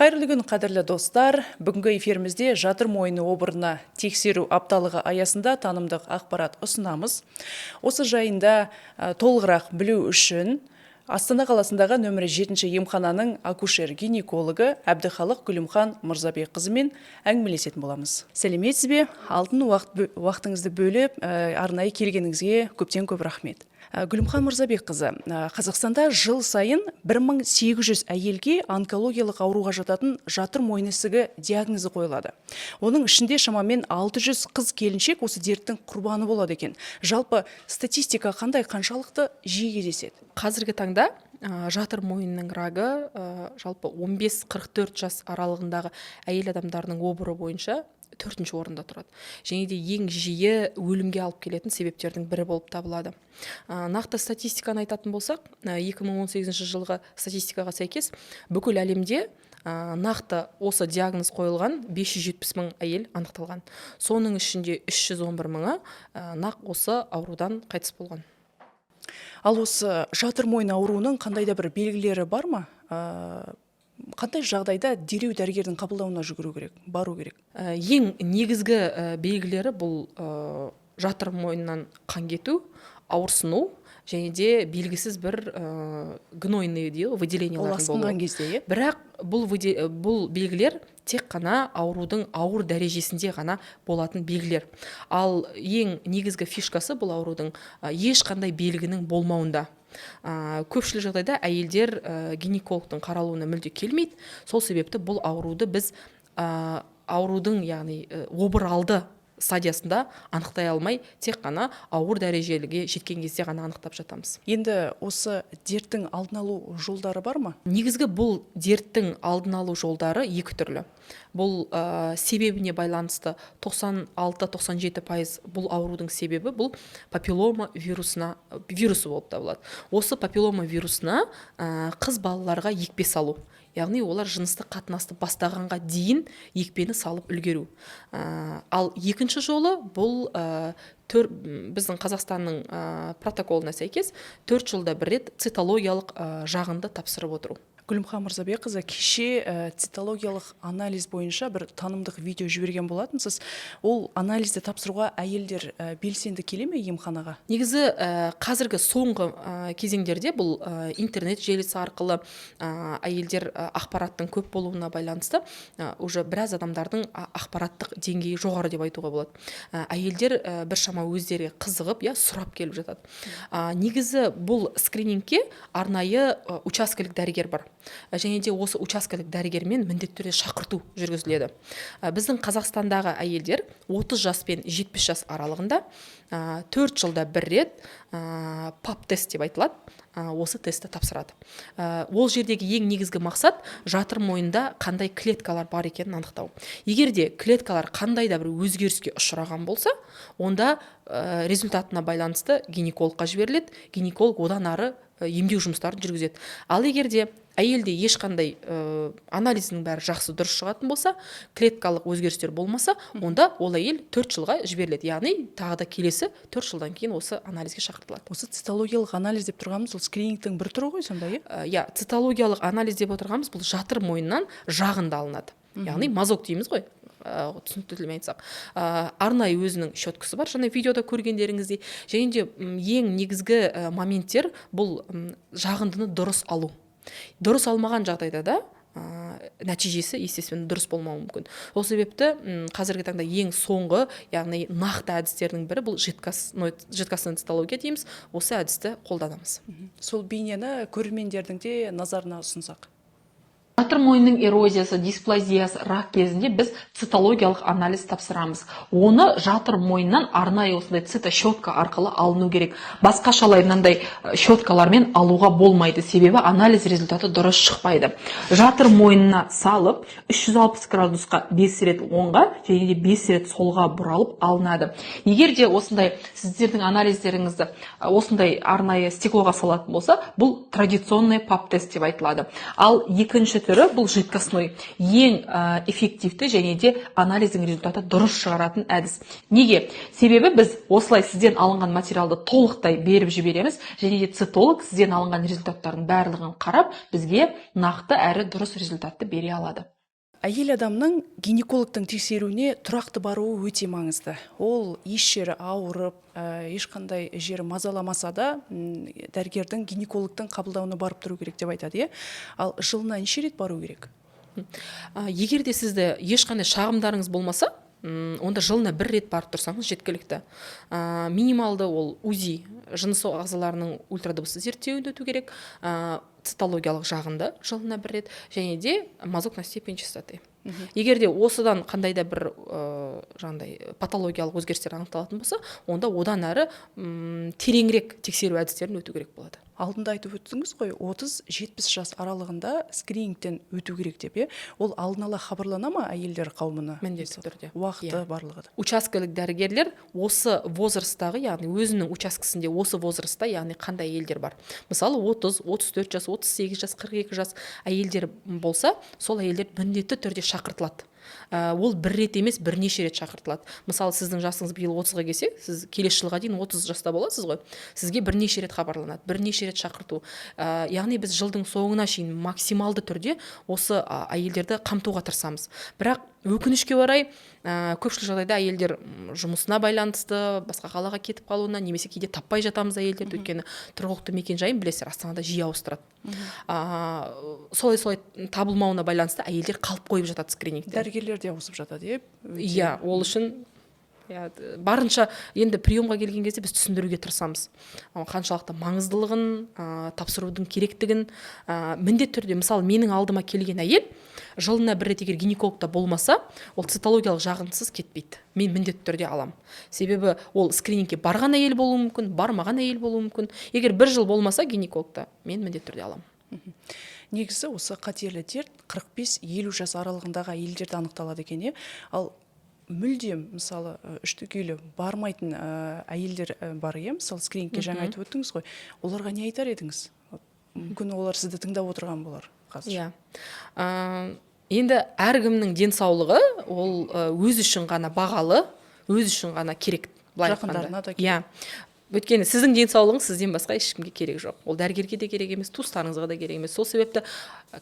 Қайырлы күн, қадірлі достар. Бүгінгі эфирімізде жатыр мойны обырына тексеру апталығы аясында танымдық ақпарат ұсынамыз. Осы жайында толығырақ білу үшін Астана қаласындағы нөмірі 7-ші емхананың акушер-гинекологы Әбдіхалық Гүлімхан Мырзабекқызымен әңгімелесетін боламыз. Сәлеметсіз бе? Алтын уақытыңызды бөліп, арнайы келгеніңізге көптен көп рахмет. Гүлімхан Мырзабекқызы, Қазақстанда жыл сайын 1800 әйелге онкологиялық ауруға жататын жатыр мойны ісігі диагнозы қойылады. Оның ішінде шамамен 600 қыз келіншек осы дерттің құрбаны болады екен. Жалпы статистика қандай, қаншалықты жиі кездеседі? Қазіргі таңда жатыр мойнының рагы жалпы 15-44 жас аралығындағы әйел адамдардың обыры бойынша 4-ші орында тұрады. Және де ең жиі өлімге алып келетін себептердің бірі болып табылады. Нақты статистиканы айтатын болсақ, 2018 жылғы статистикаға сәйкес бүкіл әлемде нақты осы диагноз қойылған 570 мың әйел анықталған. Соның ішінде 311 мыңы нақ осы аурудан қайтыс болған. Ал осы жатыр мойны ауруының қандай да бір белгілері бар ма? Қандай жағдайда дереу дәрігердің қабылдауына жүгіру керек, бару керек? Ең негізгі белгілері бұл жатыр мойнынан қан кету, ауырсыну және де белгісіз бір гнойный выделениялардың болуы. Бірақ бұл белгілер тек қана аурудың ауыр дәрежесінде ғана болатын белгілер. Ал ең негізгі фишкасы бұл аурудың ешқандай белгінің болмауында. Көпшілік жағдайда әйелдер гинекологтың қаралуына мүлде келмейді. Сол себепті бұл ауруды біз аурудың, яғни обыр алды стадиясында анықтай алмай, тек қана ауыр дәрежеліге жеткен кезде ғана анықтап жатамыз. Енді осы дерттің алдын алу жолдары бар ма? Негізгі бұл дерттің алдын алу жолдары екі түрлі. Бұл себебіне байланысты 96-97% бұл аурудың себебі бұл папиллома вирусы болып табылады. Осы папиллома вирусына қыз балаларға екпе салу. Яғни олар жыныстық қатынасты бастағанға дейін екпені салып үлгеру. Ал екінші жолы бұл біздің Қазақстанның протоколына сәйкес 4 жылда бір рет цитологиялық жағынды тапсырып отыру. Гүлімхан Мырзабекқызы, кеше цитологиялық анализ бойынша бір танымдық видео жіберген болатынсыз. Ол анализді тапсыруға әйелдер белсенді келе ме емханаға? Негізі қазіргі соңғы кезеңдерде бұл интернет желісі арқылы әйелдер ақпараттың көп болуына байланысты уже біраз адамдардың ақпараттық деңгейі жоғары деп айтуға болады. Әйелдер біршама өздері қызығып, сұрап келіп жатады. Негізі бұл скринингке арнайы учаскелік дәрігер бар. Және де осы учаскелік дәрігермен міндетті түрде шақырту жүргізіледі. Біздің Қазақстандағы әйелдер 30 жас пен 70 жас аралығында 4 жылда бір рет пап тест деп айтылады, осы тестті тапсырады. Ол жердегі ең негізгі мақсат жатыр мойнында қандай клеткалар бар екенін анықтау. Егер де клеткалар қандай да бір өзгеріске ұшыраған болса, онда результатына байланысты гинекологқа жіберіледі, гинеколог одан ары емдеу жұмыстарын жүргізеді. Ал егер де әйелде ешқандай анализінің бәрі жақсы дұрыс шығатын болса, клеткалық өзгерістер болмаса, онда ол әйел 4 жылға жіберіледі. Яғни тағы да келесі 4 жылдан кейін осы анализге шақыртылады. Осы цитологиялық анализ деп тұрғанымыз, ол скринингтің бір түрі ғой сонда, цитологиялық анализ деп отырғанымыз бұл жатыр мойнынан жағында алынады. Яғни мазок дейміз ғой. Түсінікті тілмен айтсақ, арнайы өзінің щеткасы бар, жаңа видеода көргендеріңіздей. Және де ең негізгі моменттер бұл жағындыны дұрыс алу. Дұрыс алмаған жағдайда да нәтижесі естественно дұрыс болмауы мүмкін. Сол себепті қазіргі таңда ең соңғы, яғни нақты әдістердің бірі бұл жидкостный цитология дейміз. Осы әдісті қолданамыз. Сол бейнені көрермендердің де назарына ұсынсақ. Жатыр мойнының эрозиясы, дисплазиясы, рак кезінде біз цитологиялық анализ тапсырамыз. Оны жатыр мойнынан арнайы осындай цитощетка арқылы алыну керек. Басқашалай мынандай щеткалармен алуға болмайды, себебі анализ результаты дұрыс шықпайды. Жатыр мойнына салып 360 градусқа 5 рет оңға және де 5 рет солға бұралып алынады. Егер де осындай сіздердің анализдеріңізді осындай арнайы стеклоға салатын болса, бұл традиционный пап тест деп айтылады. Ал екінші түрі бұл жидкостной, ең эффективті және де анализдің результаты дұрыс шығаратын әдіс. Неге? Себебі біз осылай сізден алынған материалды толықтай беріп жібереміз және де цитолог сізден алынған результаттардың барлығын қарап бізге нақты әрі дұрыс результатты бере алады. Әйел адамның гинекологтың тексеруіне тұрақты баруы өте маңызды. Ол еш жері ауырып, ешқандай жері мазаламаса да, дәрігердің гинекологтың қабылдауына барып тұру керек деп айтады, иә? Ал жылына неше рет бару керек? Егер де сізді ешқандай шағымдарыңыз болмаса, онда жылына бір рет барып тұрсаңыз жеткілікті. Минималды ол УЗИ, жыныс ағзаларының ультрадыбысы зерттеуін өту керек, цитологиялық жағында жылына бір рет, және де мазок на степень чистоты. Егер де осыдан қандай да бір жаңағыдай патологиялық өзгерістер анықталатын болса, онда одан әрі тереңірек тексеру әдістерін өту керек болады. Алдында айтып өттіңіз ғой, 30-70 жас аралығында скринингтен өту керек деп, е? Ол алдын ала хабарлана ма әйелдер қауымына? Міндетті түрде. Уақыты барлығы да. Учаскелік дәрігерлер осы возрасттағы, яғни өзінің учаскесінде осы возрастта, яғни қандай әйелдер бар. Мысалы 30, 34 жас, 38 жас, 42 жас әйелдер болса, сол әйелдер міндетті түрде шақыртылады. Ол бір рет емес, бірнеше рет шақыртылады. Мысалы, сіздің жасыңыз биыл 30-ға келсе, сіз келесі жылға дейін 30 жаста боласыз ғой. Сізге бірнеше рет хабарланады, бірнеше рет шақырту. Яғни біз жылдың соңына шейін максималды түрде осы әйелдерді қамтуға тырысамыз. Бірақ өкінішке орай, көпшілік жағдайда әйелдер жұмысына байланысты, басқа қалаға кетіп қалуына, немесе кейде таппай жатамыз әйелдерді, өйткені тұрғылықты мекен жайын білесіздер, Астанада жиі ауыстырады. Солай табылмауына байланысты әйелдер қалып қойып жатады скринингтен. Дәрігерлер де ауысып жатады, иә, ол үшін барынша енді приемға келген кезде біз түсіндіруге тырысамыз. Қаншалықты маңыздылығын, тапсырудың керектігін, міндетті түрде, мысалы, менің алдыма келген әйел жылына бір рет егер гинекологта болмаса, ол цитологиялық жағынсыз кетпейді. Мен міндетті түрде алам. Себебі ол скринингке барған әйел болуы мүмкін, бармаған әйел болуы мүмкін. Егер бір жыл болмаса гинекологта, мен міндетті түрде алам. Негізі осы қатерлі дерт 45-50 жас аралығындағы әйелдерді анықталады екен, ал мүлдем, мысалы, үштігейлі бармайтын әйелдер бар, мысалы, скринингке жаңа айтып өттіңіз ғой, оларға не айтар едіңіз? Мүмкін олар сізді тыңдап отырған болар қазір. Енді әркімнің денсаулығы ол өз үшін ғана бағалы, өз үшін ғана керек. Жақындарына да керек. Өйткені сіздің денсаулығыңыз сізден басқа ешкімге керек жоқ. Ол дәрігерге де керек емес, туыстарыңызға да керек емес. Сол себепті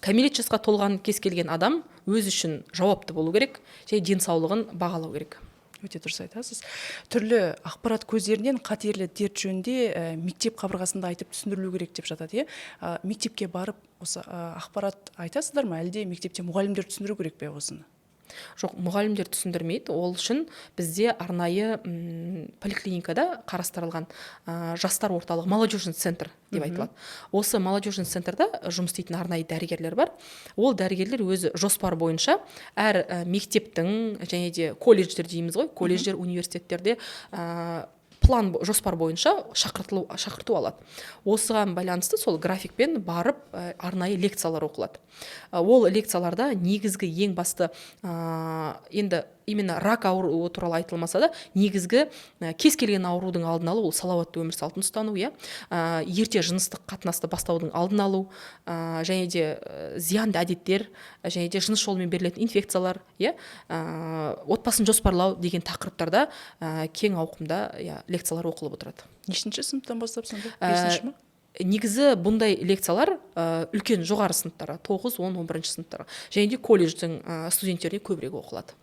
кәмелет жасқа толған кез келген адам өз үшін жауапты болу керек, және денсаулығын бағалау керек. Өте дұрыс айтасыз. Түрлі ақпарат көздерінен қатерлі дерт жөнінде мектеп қабырғасында айтып түсіндірілу керек деп жатады. Мектепке барып осы ақпарат айтасыздар ма, әлде мектепте мұғалімдер түсіндіру керек пе осыны? Жоқ, мұғалімдер түсіндірмейді. Ол үшін бізде арнайы поликлиникада қарастырылған жастар орталығы, молодежный центр деп айтылады. Осы молодежный центрда жұмыс істейтін арнайы дәрігерлер бар. Ол дәрігерлер өзі жоспар бойынша әр мектептің, және де колледждер дейміз ғой, колледждер, университеттерде план, жоспар бойынша шақырту алады. Осыған байланысты сол графикпен барып арнайы лекциялар оқылады. Ол лекцияларда негізгі ең басты енді именно рак ауруы туралы айтылмаса да, негізгі кез келген аурудың алдын алу, ол салауатты өмір салтын ұстану, ерте жыныстық қатынасты бастаудың алдын алу, және де зиянды әдеттер, және де жыныс жолымен берілетін инфекциялар, отбасын жоспарлау деген тақырыптарда кең ауқымда лекциялар оқылып отырады. Нешінші сыныптан бастап сонда? 5-ші ме? Негізі бұндай лекциялар үлкен жоғары сыныптарға, 9, 10, 11 сыныптарға, және де колледждің студенттеріне көбірек оқылады.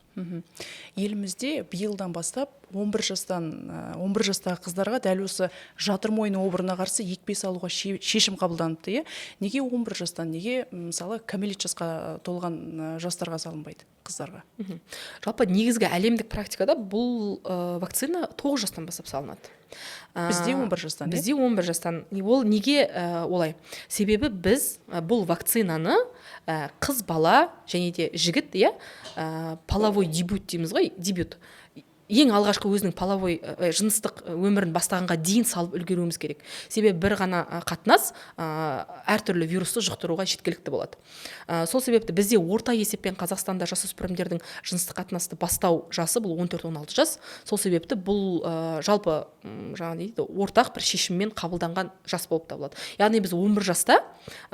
Елімізде биылдан бастап 11 жастағы қыздарға дәл осы жатыр мойны обырына қарсы екпе салуға шешім қабылданыпты. Неге 11 жастан, неге мысалы кәмелет жасқа толған жастарға салынбайды, қыздарға? Жалпы негізгі әлемдік практикада бұл вакцина 9 жастан бастап салынады. Бізде 11 жастан. Бізде 11 жастан. Ол неге олай? Себебі біз бұл вакцинаны қыз бала және де жігіт, половой дебют дейміз ғой, дебют. Ең алғашқы өзінің половой жыныстық өмірін бастағанға дейін салып үлгеруіміз керек. Себебі бір ғана қатынас әртүрлі вирусты жұқтыруға жеткілікті болады. Сол себепті бізде орта есеппен Қазақстанда жасөспірімдердің жыныстық қатынасты бастау жасы бұл 14-16 жас. Сол себепті бұл жалпы ортақ бір шешіммен қабылданған жас болып табылады. Яғни біз 11 жаста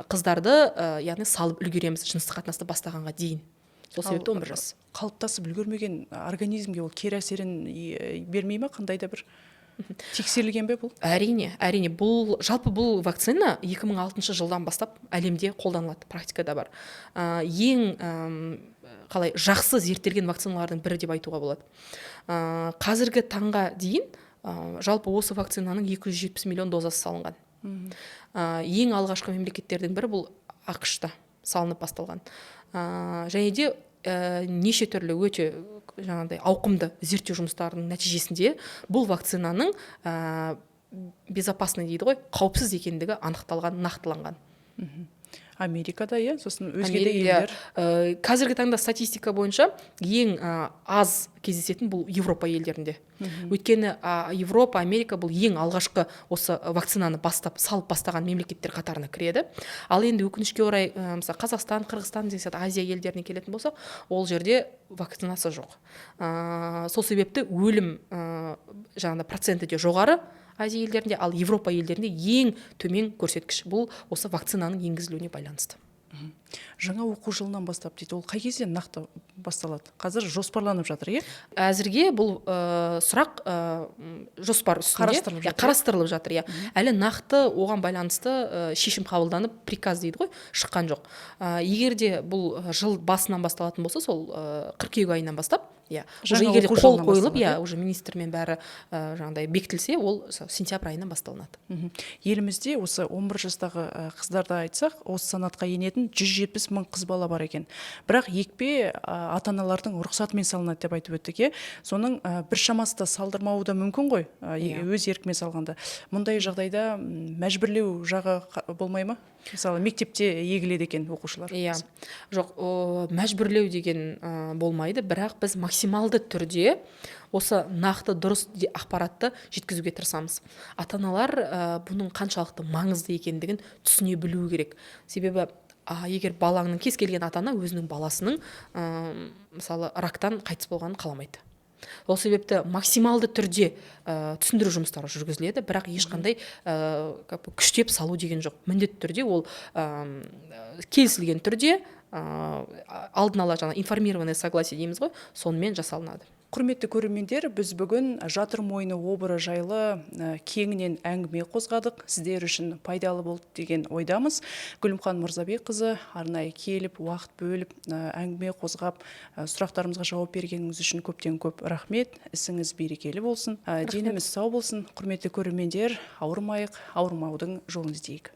қыздарды салып үлгереміз жыныстық қатынасты бастағанға дейін. Сол себепті 11 жас. Қалыптасып үлгермеген организмге ол кері әсерін бермей ме, қандай да бір тексерілген бе бұл? Әрине. Жалпы бұл вакцина 2006 жылдан бастап әлемде қолданылады, практикада бар. Ең қалай жақсы зерттелген вакциналардың бірі деп айтуға болады. Қазіргі таңға дейін жалпы осы вакцинаның 270 миллион дозасы салынған. Ең алғашқы мемлекеттердің бірі бұл ақш-та салынып басталған. Және де неше түрлі өте жаңағыдай ауқымды зерттеу жұмыстарының нәтижесінде бұл вакцинаның безопасный дейді ғой, қауіпсіз екендігі анықталған, нақтыланған. Америкада, сосын өзге де елдер. Қазіргі таңда статистика бойынша ең аз кездесетін бұл Европа елдерінде. Өйткені Европа, Америка бұл ең алғашқы осы вакцинаны салып бастаған мемлекеттер қатарына кіреді. Ал енді өкінішке орай, мысалы Қазақстан, Қырғызстан деген сияқты Азия елдеріне келетін болсақ, ол жерде вакцинасы жоқ. Сол себепті өлім жаңағыда проценті де жоғары Азия елдерінде, ал Европа елдерінде ең төмен көрсеткіш. Бұл осы вакцинаның енгізілуіне байланысты. Жаңа оқу жылынан бастап дейді, ол қай кезде нақты басталады? Қазір жоспарланып жатыр, Әзірге бұл сұрақ жоспар үстінде қарастырылып жатыр, Әлі нақты оған байланысты шешім қабылданып, приказ дейді ғой, шыққан жоқ. Егер де бұл жыл басынан басталатын болса, сол қыркүйек айынан бастап, уже егер де қол қойылып, уже министрмен бәрі жаңағыдай бекітілсе, ол сентябрь айынан басталынады. Елімізде осы 11 жастағы қыздарды айтсақ, осы санатқа енетін 170 мың қыз бала бар екен. Бірақ екпе ата-аналардың рұқсатымен салынады деп айтып өттік, Соның бір шамасы да салдырмауы да мүмкін ғой, өз еркімен салғанда. Мұндай жағдайда мәжбүрлеу жағы болмай ма? Мысалы, мектепте егіледі екен оқушылар. Жоқ, мәжбүрлеу деген болмайды, бірақ біз максималды түрде осы нақты дұрыс ақпаратты жеткізуге тырысамыз. Ата-аналар бұның қаншалықты маңызды екендігін түсіне білуі керек. Себебі егер балаңның кез келген ата-ана өзінің баласының мысалы рактан қайтыс болғанын қаламайды. Ол себепті максималды түрде түсіндіру жұмыстары жүргізіледі, бірақ ешқандай күштеп салу деген жоқ. Міндетті түрде ол келісілген түрде алдын ала информированное согласие дейміз ғой, сонымен жасалынады. Құрметті көрермендер, біз бүгін жатыр мойны обыры жайлы кеңінен әңгіме қозғадық. Сіздер үшін пайдалы болды деген ойдамыз. Гүлімхан Мырзабекқызы арнайы келіп, уақыт бөліп, әңгіме қозғап, сұрақтарымызға жауап бергеніңіз үшін көптен көп рахмет. Ісіңіз берекелі болсын. Деніміз сау болсын. Құрметті көрермендер, ауырмайық, ауырмаудың жолын іздейік.